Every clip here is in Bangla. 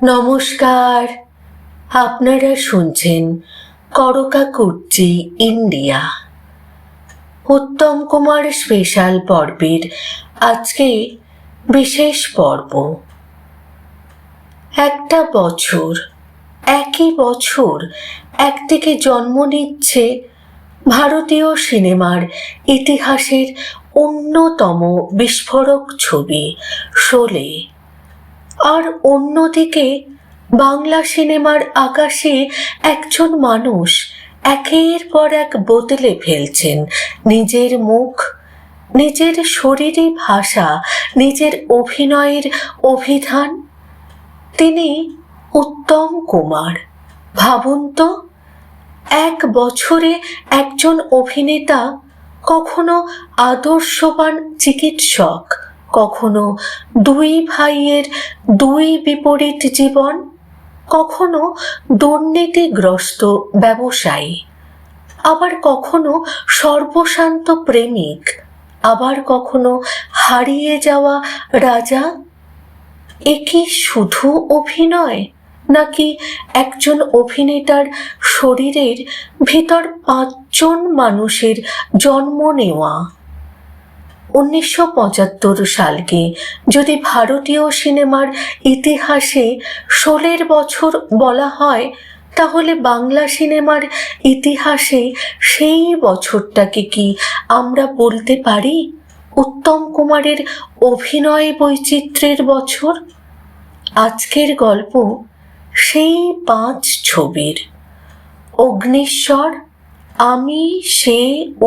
নমস্কার, আপনারা শুনছেন করকাকুর্চি ইন্ডিয়া। উত্তম কুমার স্পেশাল পর্বের আজকে বিশেষ পর্ব। একটা বছর, একই বছর একদিকে জন্ম নিচ্ছে ভারতীয় সিনেমার ইতিহাসের অন্যতম বিস্ফোরক ছবি শোলে, আর অন্যদিকে বাংলা সিনেমার আকাশে একজন মানুষ একের পর এক বদলে ফেলছেন নিজের মুখ, নিজের শরীরী ভাষা, নিজের অভিনয়ের অভিধান। তিনি উত্তম কুমার। ভাবুন তো, এক বছরে একজন অভিনেতা কখনো আদর্শবান চিকিৎসক, কখনো দুই ভাইয়ের দুই বিপরীত জীবন, কখনো দুর্নীতিগ্রস্ত ব্যবসায়ী, আবার কখনো সর্বশান্ত প্রেমিক, আবার কখনো হারিয়ে যাওয়া রাজা। এ কি শুধু অভিনয়, নাকি একজন অভিনেতার শরীরের ভিতর পাঁচজন মানুষের জন্ম নেওয়া? 1975 সালকে যদি ভারতীয় সিনেমার ইতিহাসে শোলের বছর বলা হয়, তাহলে বাংলা সিনেমার ইতিহাসে সেই বছরটাকে কি আমরা বলতে পারি উত্তম কুমারের অভিনয় বৈচিত্র্যের বছর? আজকের গল্প সেই 5 ছবির। অগ্নিশ্বর, আমি, সে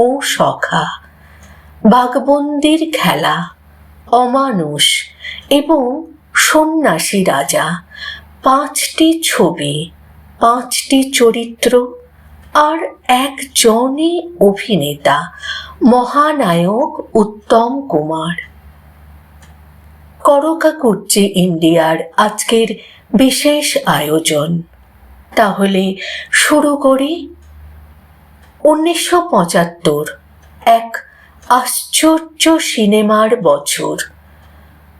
ও সখা, বাঘবন্দির খেলা, অমানুষ এবং সন্ন্যাসী রাজা। 5টি ছবি, 5টি চরিত্র, আর একজনই অভিনেতা, মহানায়ক উত্তম কুমার। করকাকুর্চি ইন্ডিয়ার আজকের বিশেষ আয়োজন। তাহলে শুরু করি। 1975 এক আশ্চর্য সিনেমার বছর।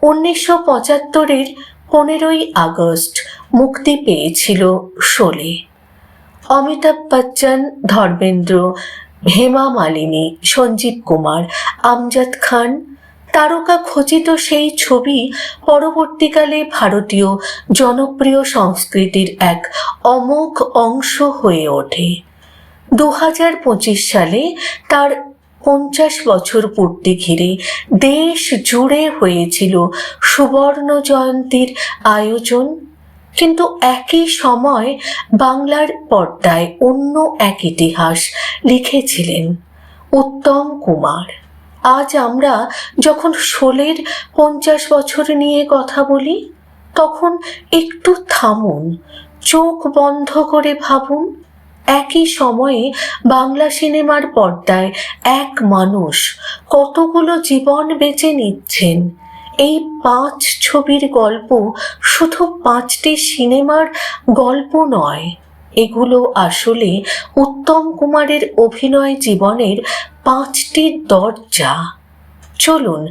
1975-এর 15ই আগস্ট মুক্তি পেয়েছিল শোলে। অমিতাভ বচ্চন, ধর্মেন্দ্র, হেমা মালিনী, সঞ্জীব কুমার, আমজাদ খান তারকা খচিত সেই ছবি পরবর্তীকালে ভারতীয় জনপ্রিয় সংস্কৃতির এক অমোঘ অংশ হয়ে ওঠে। 2025 সালে তার 50 বছর পূর্তি ঘিরে দেশ জুড়ে হয়েছিল সুবর্ণ জয়ন্তীর আয়োজন। কিন্তু একই সময় বাংলার পর্দায় অন্য এক ইতিহাস লিখেছিলেন উত্তম কুমার। আজ আমরা যখন শোলের 50 বছর নিয়ে কথা বলি, তখন একটু থামুন, চোখ বন্ধ করে ভাবুন, একই সময়ে বাংলা সিনেমার পর্দায় এক মানুষ কতগুলো জীবন বেঁচে নিচ্ছেন। এই 5 ছবির গল্প শুধু 5টি সিনেমার গল্প নয়, এগুলো আসলে উত্তম কুমারের অভিনয় জীবনের 5টি দরজা। চলুন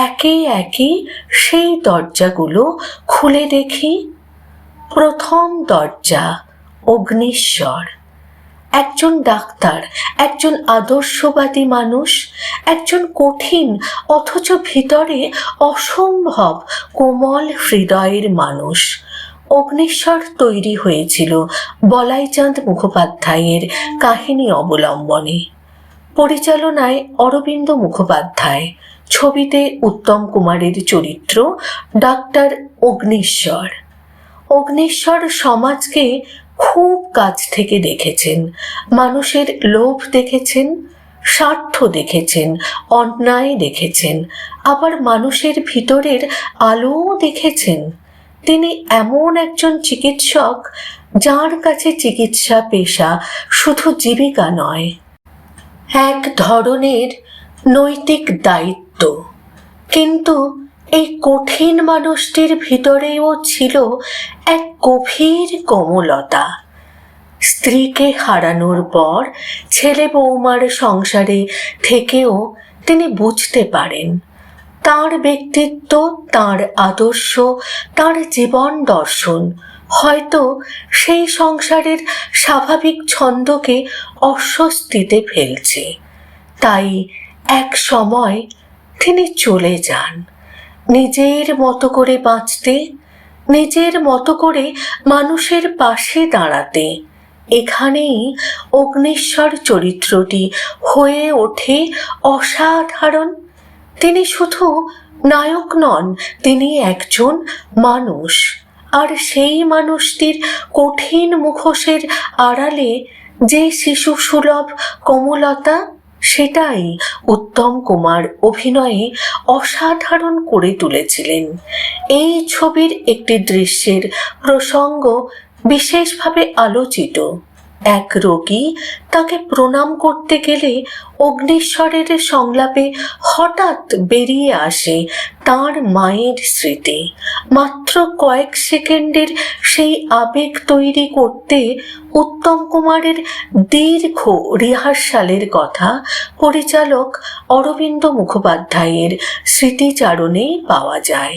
একে একে সেই দরজাগুলো খুলে দেখি। প্রথম দরজা, অগ্নিশ্বর। একজন ডাক্তার, একজন আদর্শবাদী মানুষ, একজন কঠিন অথচ ভিতরে অসম্ভব কোমল হৃদয়ের মানুষ। অগ্নিশ্বর তৈরি হয়েছিল বলাইচাঁদ মুখোপাধ্যায়ের কাহিনী অবলম্বনে। পরিচালনায় অরবিন্দ মুখোপাধ্যায়। ছবিতে উত্তম কুমারের চরিত্র ডাক্তার অগ্নিশ্বর। অগ্নিশ্বর সমাজকে খুব কাছ থেকে দেখেছেন, মানুষের লোভ দেখেছেন, স্বার্থ দেখেছেন, অন্যায় দেখেছেন, আবার মানুষের ভিতরের আলোও দেখেছেন। তিনি এমন একজন চিকিৎসক যার কাছে চিকিৎসা পেশা শুধু জীবিকা নয়, এক ধরনের নৈতিক দায়িত্ব। কিন্তু এই কঠিন মানুষটির ভিতরেও ছিল এক গভীর কোমলতা। স্ত্রীকে হারানোর পর ছেলে বৌমার সংসারে থেকেও তিনি বুঝতে পারেন তাঁর ব্যক্তিত্ব, তাঁর আদর্শ, তাঁর জীবন দর্শন হয়তো সেই সংসারের স্বাভাবিক ছন্দকে অস্বস্তিতে ফেলছে। তাই এক সময় তিনি চলে যান, নিজের মতো করে বাঁচতে, নিজের মতো করে মানুষের পাশে দাঁড়াতে। এখানেই অগ্নিশ্বর চরিত্রটি হয়ে ওঠে অসাধারণ। তিনি শুধু নায়ক নন, তিনি একজন মানুষ। আর সেই মানুষটির কঠিন মুখোশের আড়ালে যে শিশু সুলভ কোমলতা, সেটাই উত্তম কুমার অভিনয়ে অসাধারণ করে তুলেছিলেন। এই ছবির একটি দৃশ্যের প্রসঙ্গ বিশেষভাবে আলোচিত। এক রোগী তাকে প্রণাম করতে গেলে অগ্নিশ্বরের সংলাপে হঠাৎ বেরিয়ে আসে তার মায়ের স্মৃতি। মাত্র কয়েক সেকেন্ডের সেই আবেগ তৈরি করতে উত্তম কুমারের দীর্ঘ রিহার্সালের কথা পরিচালক অরবিন্দ মুখোপাধ্যায়ের স্মৃতিচারণেই পাওয়া যায়।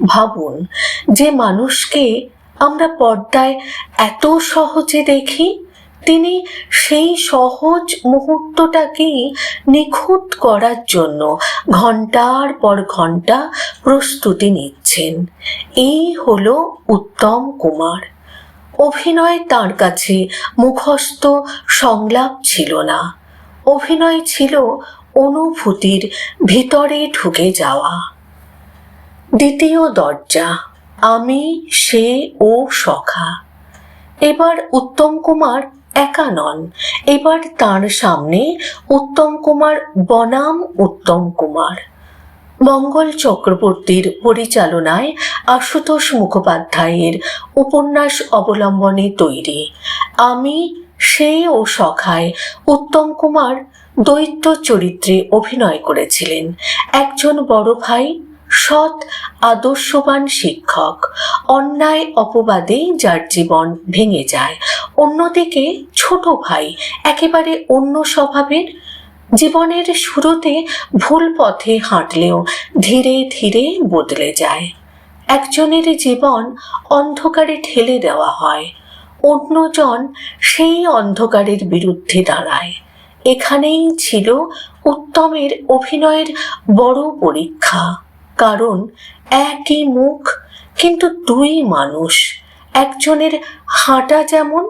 ভাবুন, যে মানুষকে আমরা পর্দায় এত সহজে দেখি, তিনি সেই সহজ মুহূর্তটাকেই নিখুঁত করার জন্য ঘন্টার পর ঘন্টা প্রস্তুতি নিচ্ছেন। এই হলো উত্তম কুমার। অভিনয় তাঁর কাছে মুখস্থ সংলাপ ছিল না, অভিনয় ছিল অনুভূতির ভিতরে ঢুকে যাওয়া। দ্বিতীয় দরজা, আমি, সে ও সখা। এবার উত্তম কুমার একা নন, এবার তার সামনে উত্তম কুমার বনাম উত্তম কুমার। মঙ্গল চক্রবর্তীর পরিচালনায় আশুতোষ মুখোপাধ্যায়ের উপন্যাস অবলম্বনে তৈরি আমি, সে ও সখায় উত্তম কুমার দ্বৈত চরিত্রে অভিনয় করেছিলেন। একজন বড় ভাই, সৎ আদর্শবান শিক্ষক, অন্যায় অপবাদে যার জীবন ভেঙে যায়। অন্যদিকে ছোট ভাই, একেবারে অন্য স্বভাবের, জীবনের শুরুতে ভুল পথে হাঁটলেও ধীরে ধীরে বদলে যায়। একজনের জীবন অন্ধকারে ঠেলে দেওয়া হয়, অন্যজন সেই অন্ধকারের বিরুদ্ধে দাঁড়ায়। এখানেই ছিল উত্তমের অভিনয়ের বড় পরীক্ষা। কারণ একই মুখ, কিন্তু দুই মানুষ। একজনের হাঁটা যেমন,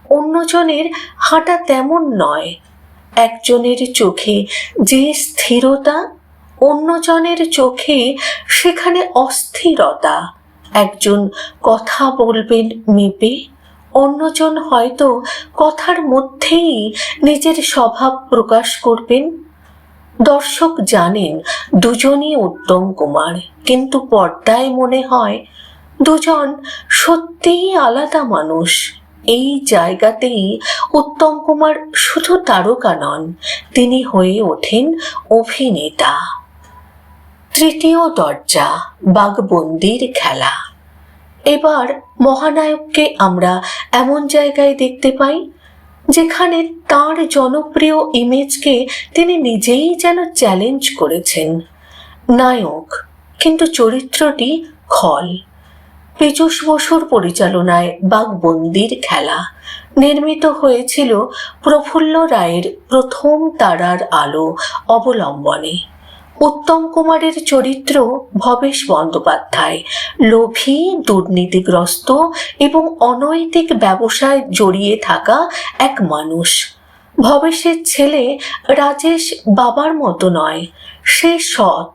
অন্যজনের হাঁটা তেমন নয়। একজনের চোখে যে স্থিরতা, অন্যজনের চোখে সেখানে অস্থিরতা। একজন কথা বলবেন মেপে, অন্যজন হয়তো কথার মধ্যেই নিজের স্বভাব প্রকাশ করবেন। দর্শক জানেন দুজনই উত্তম কুমার, কিন্তু পর্দায় মনে হয় দুজন সত্যিই আলাদা মানুষ। এই জায়গাতেই উত্তম কুমার শুধু তারকা নন, তিনি হয়ে ওঠেন অভিনেতা। তৃতীয় দরজা, বাঘবন্দির খেলা। এবার মহানায়ককে আমরা এমন জায়গায় দেখতে পাই যেখানে তার জনপ্রিয় ইমেজকে তিনি নিজেই যেন চ্যালেঞ্জ করেছেন। নায়ক, কিন্তু চরিত্রটি খল। পীযূষ বসুর পরিচালনায় বাঘবন্দির খেলা নির্মিত হয়েছিল প্রফুল্ল রায়ের প্রথম তারার আলো অবলম্বনে। উত্তম কুমারের চরিত্র ভবেশ বন্দ্যোপাধ্যায়, লোভী, দুর্নীতিগ্রস্ত এবং অনৈতিক ব্যবসায় জড়িয়ে থাকা এক মানুষ। ভবেশের ছেলে রাজেশ বাবার মতো নয়, সে সৎ।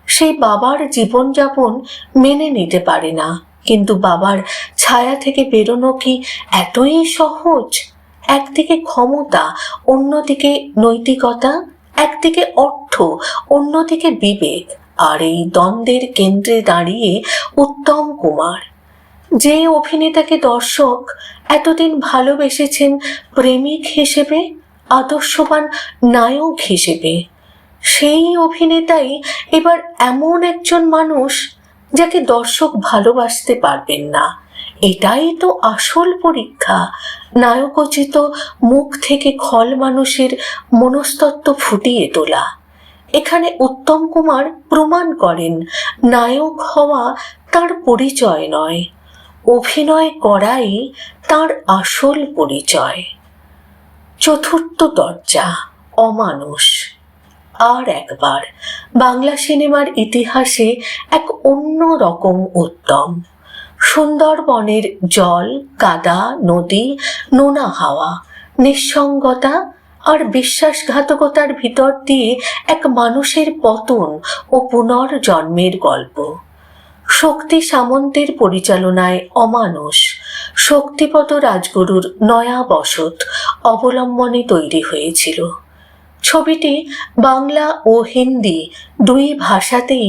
সেই বাবার জীবনযাপন মেনে নিতে পারে না, কিন্তু বাবার ছায়া থেকে বেরোনো কি এতই সহজ? একদিকে ক্ষমতা, অন্যদিকে নৈতিকতা, একদিকে অর্থ, অন্যদিকে বিবেক, আর এই দ্বন্দ্বের কেন্দ্রে দাঁড়িয়ে উত্তম কুমার। যে অভিনেতাকে দর্শক এতদিন ভালোবেসেছেন প্রেমিক হিসেবে, আদর্শবান নায়ক হিসেবে, সেই অভিনেতাই এবার এমন একজন মানুষ যাকে দর্শক ভালোবাসতে পারবেন না। এটাই তো আসল পরীক্ষা, নায়কোচিত মুখ থেকে খল মানুষের মনস্তত্ত্ব ফুটিয়ে তোলা। এখানে উত্তম কুমার প্রমাণ করেন নায়ক হওয়া তার পরিচয় নয়, অভিনয় করাই তার আসল পরিচয়। চতুর্থ দরজা, অমানুষ। আর একবার বাংলা সিনেমার ইতিহাসে এক অন্য রকম উত্তম। সুন্দরবনের জল, কাদা, নদী, নোনা হাওয়া, নিঃসঙ্গতা আর বিশ্বাসঘাতকতার ভিতর দিয়ে এক মানুষের পতন ও পুনর্জন্মের গল্প। শক্তি সামন্তের পরিচালনায় অমানুষ শক্তিপদ রাজগুরুর নয়া বসত অবলম্বনে তৈরি হয়েছিল। ছবিটি বাংলা ও হিন্দি দুই ভাষাতেই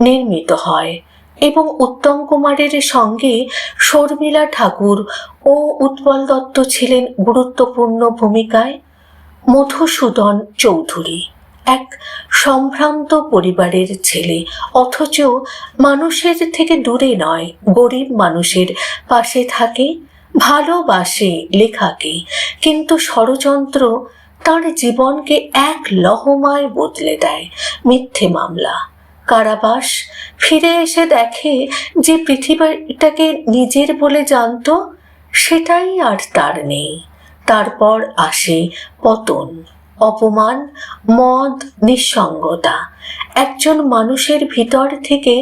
নির্মিত হয় এবং উত্তম কুমারের সঙ্গে শর্মিলা ঠাকুর ও উৎপল দত্ত ছিলেন গুরুত্বপূর্ণ ভূমিকায়। মধুসূদন চৌধুরী এক সম্ভ্রান্ত পরিবারের ছেলে, অথচ মানুষের থেকে দূরে নয়, গরিব মানুষের পাশে থাকে, ভালোবাসে লেখাকে, কিন্তু ষড়যন্ত্র তার জীবনকে এক লহমায় বদলে দেয়। মিথ্যে মামলা, কারাবাস, ফিরে এসে দেখে যে পৃথিবীটাকে নিজের বলে জানত সেটাই আর তার নেই। তারপর আসে পতন, অপমান, মদ, নিঃসঙ্গতা। একজন মানুষের ভিতর থেকে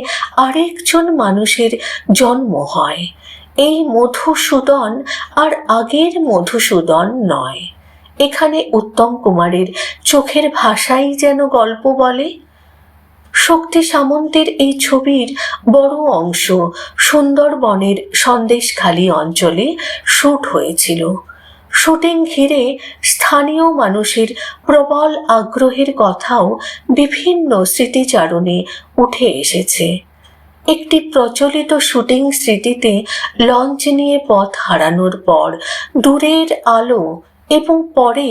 আরেকজন মানুষের জন্ম হয়। এই মধুসূদন আর আগের মধুসূদন নয়। এখানে উত্তম কুমারের চোখের ভাষাই যেন গল্প বলে। শক্তি সামন্তের এই ছবির বড় অংশ সুন্দরবনের সন্দেশখালী অঞ্চলে শুট হয়েছিল। শুটিং ঘিরে স্থানীয় মানুষের প্রবল আগ্রহের কথাও বিভিন্ন স্মৃতিচারণে উঠে এসেছে। একটি প্রচলিত শুটিং স্মৃতিতে লঞ্চ নিয়ে পথ হারানোর পর দূরের আলো এবং পরে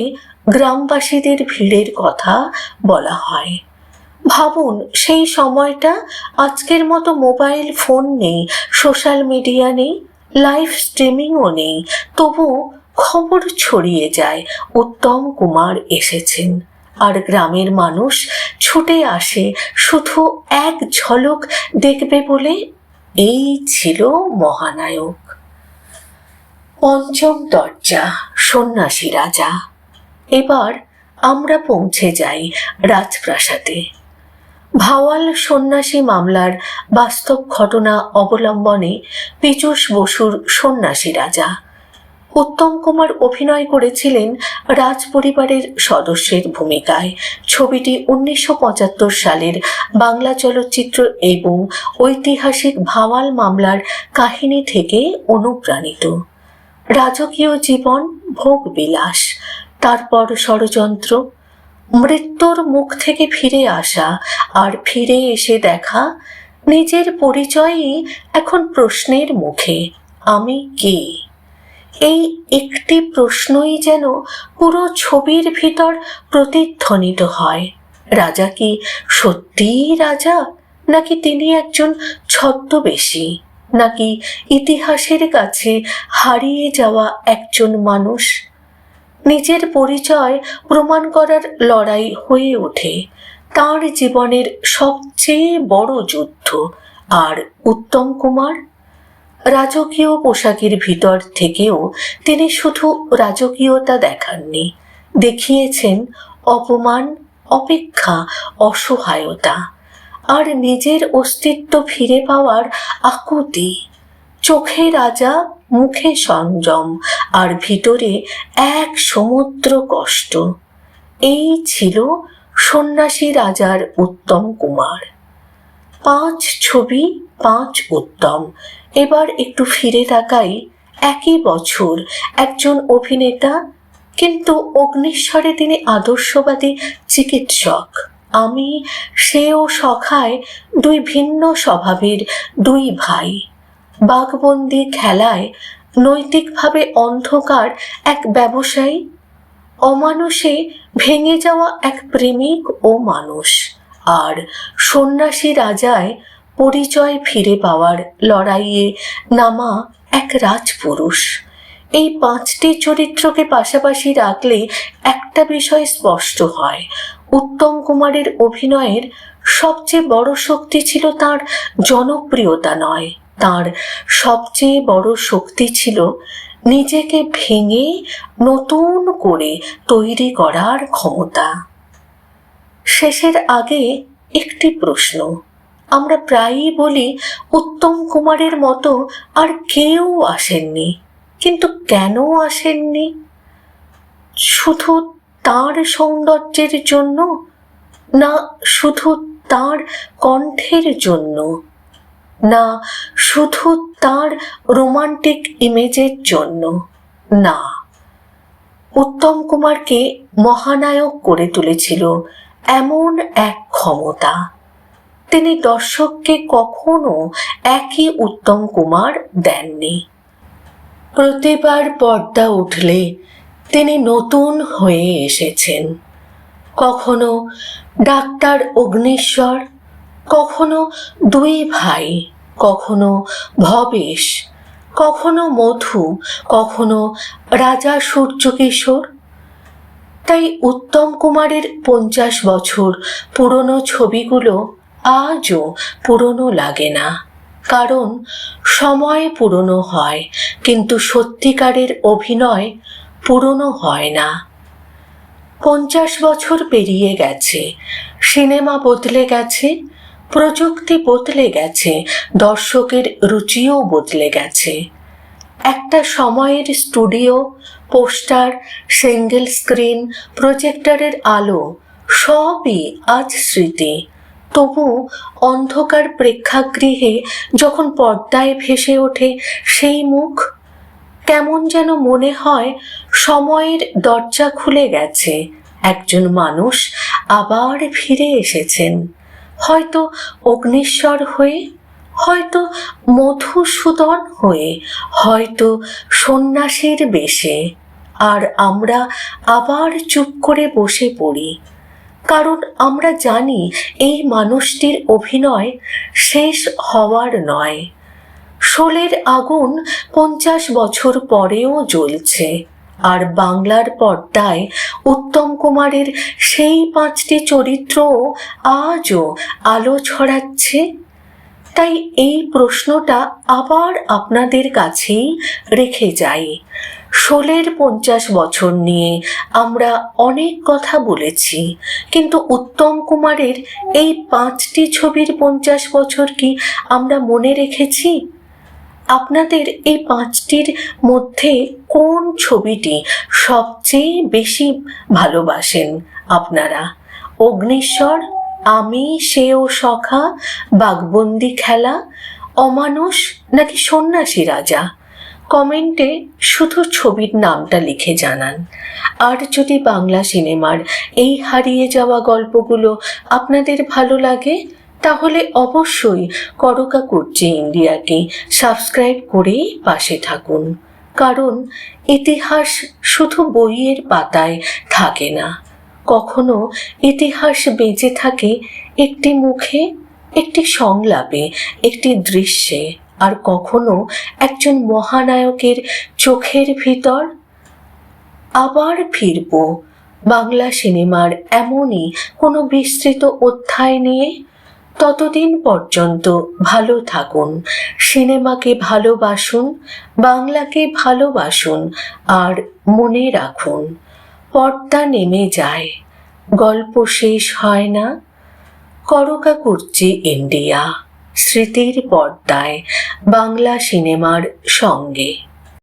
গ্রামবাসীদের ভিড়ের কথা বলা হয়। ভাবুন, সেই সময়টা আজকের মতো মোবাইল ফোন নেই, সোশ্যাল মিডিয়া নেই, লাইভ স্ট্রিমিংও নেই, তবু খবর ছড়িয়ে যায় উত্তম কুমার এসেছেন, আর গ্রামের মানুষ ছুটে আসে শুধু এক ঝলক দেখবে বলে। এই ছিল মহানায়ক। পঞ্চম দরজা, সন্ন্যাসী রাজা। এবার আমরা পৌঁছে যাই রাজপ্রাসাদে। ভাওয়াল সন্ন্যাসী মামলার বাস্তব ঘটনা অবলম্বনে পীযূষ বসুর সন্ন্যাসী রাজা। উত্তম কুমার অভিনয় করেছিলেন রাজ পরিবারের সদস্যের ভূমিকায়। ছবিটি 1975 সালের বাংলা চলচ্চিত্র এবং ঐতিহাসিক ভাওয়াল মামলার কাহিনী থেকে অনুপ্রাণিত। রাজকীয় জীবন, ভোগ বিলাস, তারপর ষড়যন্ত্র, মৃত্যুর মুখ থেকে ফিরে আসা, আর ফিরে এসে দেখা নিজের পরিচয়ই এখন প্রশ্নের মুখে। আমি কে? এই একটি প্রশ্নই যেন পুরো ছবির ভিতর প্রতিধ্বনিত হয়। রাজা কি সত্যিই রাজা, নাকি তিনি একজন ছদ্মবেশী, নাকি ইতিহাসের কাছে হারিয়ে যাওয়া একজন মানুষ? নিজের পরিচয় প্রমাণ করার লড়াই হয়ে ওঠে তাঁর জীবনের সবচেয়ে বড় যুদ্ধ। আর উত্তম কুমার রাজকীয় পোশাকের ভিতর থেকেও তিনি শুধু রাজকীয়তা দেখাননি, দেখিয়েছেন অপমান, অপেক্ষা, অসহায়তা, আর নিজের অস্তিত্ব ফিরে পাওয়ার আকুতি। চোখে রাজা, মুখে সংযম, আর ভিতরে এক সমুদ্র কষ্ট। এই ছিল সন্ন্যাসী রাজার উত্তম কুমার। 5 ছবি, 5 উত্তম। এবার একটু ফিরে তাকাই। একই বছর একজন অভিনেতা, কিন্তু অগ্নিশ্বরে তিনি আদর্শবাদী চিকিৎসক। আমি, সে ও সখায় 2 ভিন্ন স্বভাবের 2 ভাই। বাঘবন্দি খেলায় নৈতিকভাবে অন্ধকার এক ব্যবসায়ী, অমানুষে ভেঙে যাওয়া এক প্রেমিক ও মানুষ, আর সন্ন্যাসী রাজায় পরিচয় ফিরে পাওয়ার লড়াইয়ে নামা এক রাজপুরুষ। এই 5টি চরিত্রকে পাশাপাশি রাখলে একটা বিষয় স্পষ্ট হয়, উত্তম কুমারের অভিনয়ের সবচেয়ে বড় শক্তি ছিল তার জনপ্রিয়তা নয়, তার সবচেয়ে বড় শক্তি ছিল নিজেকে ভেঙে নতুন করে তৈরি করার ক্ষমতা। শেষের আগে একটি প্রশ্ন। আমরা প্রায়ই বলি উত্তম কুমারের মতো আর কেউ আসেননি, কিন্তু কেন আসেননি? শুধু তার সৌন্দর্যের জন্য, না শুধু তার কণ্ঠের জন্য, না শুধু তার রোমান্টিক ইমেজের জন্য? না, উত্তম কুমারকে মহানায়ক করে তুলেছিল এমন এক ক্ষমতা। তিনি দর্শককে কখনো একই উত্তম কুমার দেননি। প্রতিবার পর্দা উঠলে তিনি নতুন হয়ে এসেছেন। কখনো ডাক্তার অগ্নিশ্বর, কখনো দুই ভাই, কখনো ভবেশ, কখনো মধু, কখনো রাজা সূর্যকিশোর। তাই উত্তম কুমারের 50 বছর পুরনো ছবিগুলো আজও পুরনো লাগে না, কারণ সময় পুরনো হয়, কিন্তু সত্যিকারের অভিনয় পুরনো হয় না। 50 বছর পেরিয়ে গেছে, সিনেমা বদলে গেছে, প্রযুক্তি বদলে গেছে, দর্শকের রুচিও বদলে গেছে। একটা সময়ের স্টুডিও, পোস্টার, সিঙ্গেল স্ক্রিন, প্রজেক্টরের আলো সবই আজ স্মৃতি। তবু অন্ধকার প্রেক্ষাগৃহে যখন পর্দায় ভেসে ওঠে সেই মুখ, কেমন যেন মনে হয় সময়ের দরজা খুলে গেছে, একজন মানুষ আবার ফিরে এসেছেন, হয়তো অগ্নিশ্বর হয়ে, হয়তো মধুসূদন হয়ে, হয়তো সন্ন্যাসীর বেশে। আর আমরা আবার চুপ করে বসে পড়ি, কারণ আমরা জানি এই মানুষটির অভিনয় শেষ হওয়ার নয়। শোলের আগুন 50 বছর পরেও জ্বলছে, আর বাংলার পর্দায় উত্তম কুমারের সেই 5টি চরিত্রও আজও আলো ছড়াচ্ছে। তাই এই প্রশ্নটা আবার আপনাদের কাছেই রেখে যাই। শোলের 50 বছর নিয়ে আমরা অনেক কথা বলেছি, কিন্তু উত্তম কুমারের এই 5টি ছবির 50 বছর কি আমরা মনে রেখেছি? আপনাদের এই 5টির মধ্যে কোন ছবিটি সবচেয়ে বেশি ভালোবাসেন আপনারা? অগ্নিশ্বর, আমি, সেও সখা, বাঘবন্দি খেলা, অমানুষ, নাকি সন্ন্যাসী রাজা? কমেন্টে শুধু ছবির নামটা লিখে জানান। আর যদি বাংলা সিনেমার এই হারিয়ে যাওয়া গল্পগুলো আপনাদের ভালো লাগে, তাহলে অবশ্যই করকা কুর্চি ইন্ডিয়াকে সাবস্ক্রাইব করে পাশে থাকুন, কারণ ইতিহাস শুধু বইয়ের পাতায় থাকে না, কখনো ইতিহাস বেঁচে থাকে একটি মুখে, একটি সংলাপে, একটি দৃশ্যে, আর কখনো একজন মহানায়কের চোখের ভিতর। আবার ফিরব বাংলা সিনেমার এমনই কোনো বিস্তৃত অধ্যায় নিয়ে। ততদিন পর্যন্ত ভালো থাকুন, সিনেমাকে ভালোবাসুন, বাংলাকে ভালোবাসুন, আর মনে রাখুন, পর্দা নেমে যায়, গল্প শেষ হয় না। করকা কুর্চি ইন্ডিয়া, স্মৃতির পর্দায় বাংলা সিনেমার সঙ্গে।